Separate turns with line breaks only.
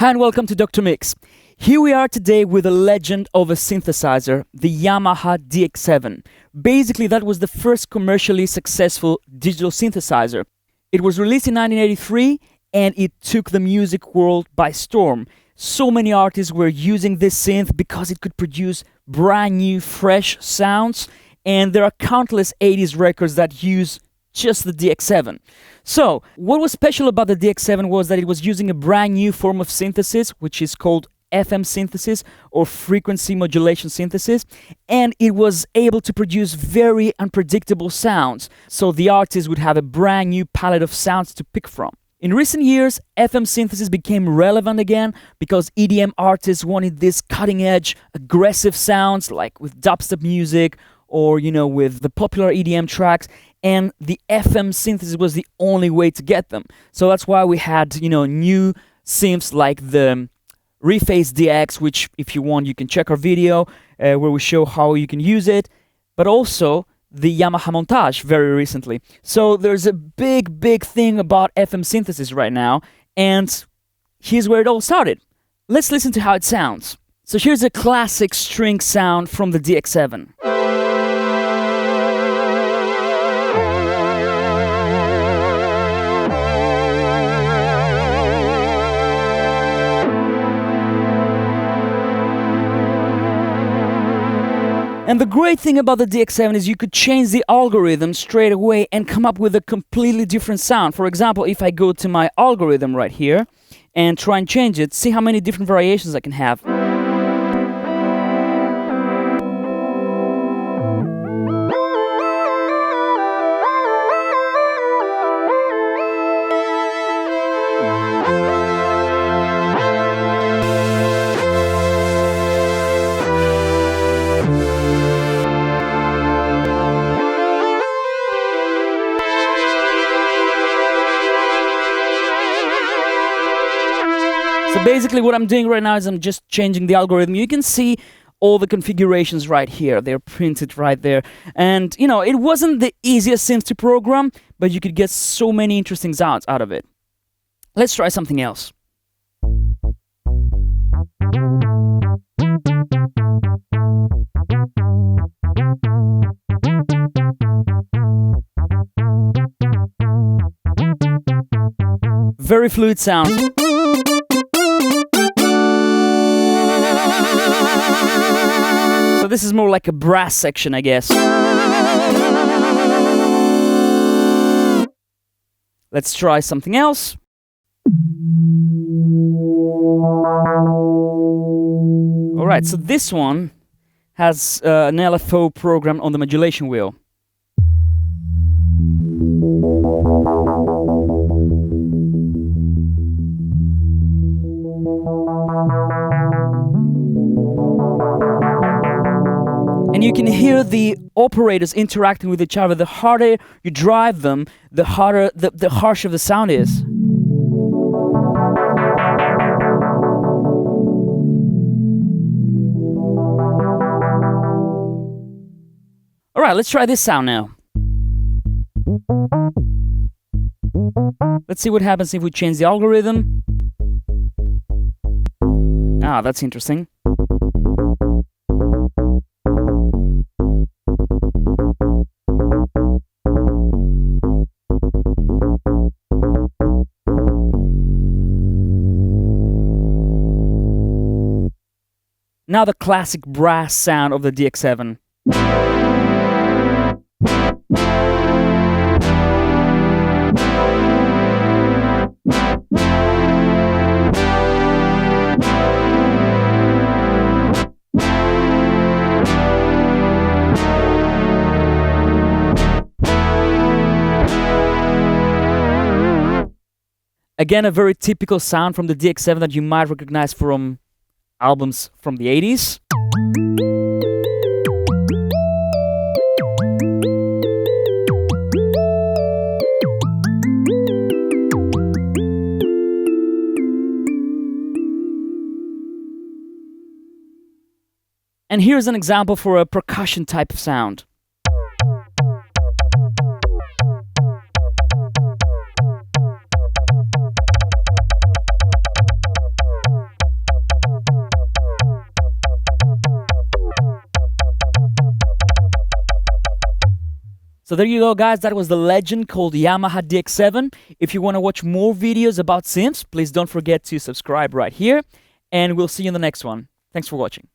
Hi and welcome to Dr. Mix. Here we are today with a legend of a synthesizer, the Yamaha DX7. Basically, that was the first commercially successful digital synthesizer. It was released in 1983 and it took the music world by storm. So many artists were using this synth because it could produce brand new, fresh sounds, and there are countless 80s records that use just the DX7. So, what was special about the DX7 was that it was using a brand new form of synthesis, which is called FM synthesis or frequency modulation synthesis, and it was able to produce very unpredictable sounds, so the artist would have a brand new palette of sounds to pick from. In recent years, FM synthesis became relevant again because EDM artists wanted these cutting-edge, aggressive sounds like with dubstep music or, with the popular EDM tracks, and the FM synthesis was the only way to get them. So that's why we had, new synths like the Reface DX, which if you want, you can check our video where we show how you can use it, but also the Yamaha Montage very recently. So there's a big thing about FM synthesis right now, and here's where it all started. Let's listen to how it sounds. So here's a classic string sound from the DX7. And the great thing about the DX7 is you could change the algorithm straight away and come up with a completely different sound. For example, if I go to my algorithm right here and try and change it, see how many different variations I can have. So basically what I'm doing right now is I'm just changing the algorithm. You can see all the configurations right here. They're printed right there. And, it wasn't the easiest synth to program, but you could get so many interesting sounds out of it. Let's try something else. Very fluid sound. So this is more like a brass section, I guess. Let's try something else. Alright, so this one has an LFO program on the modulation wheel. And you can hear the operators interacting with each other. The harder you drive them, the harsher the sound is. Alright, let's try this sound now. Let's see what happens if we change the algorithm. Ah, that's interesting. Now the classic brass sound of the DX7. Again, a very typical sound from the DX7 that you might recognize from albums from the 80s. And here's an example for a percussion type of sound. So there you go, guys. That was the legend called Yamaha DX7. If you want to watch more videos about synths, please don't forget to subscribe right here. And we'll see you in the next one. Thanks for watching.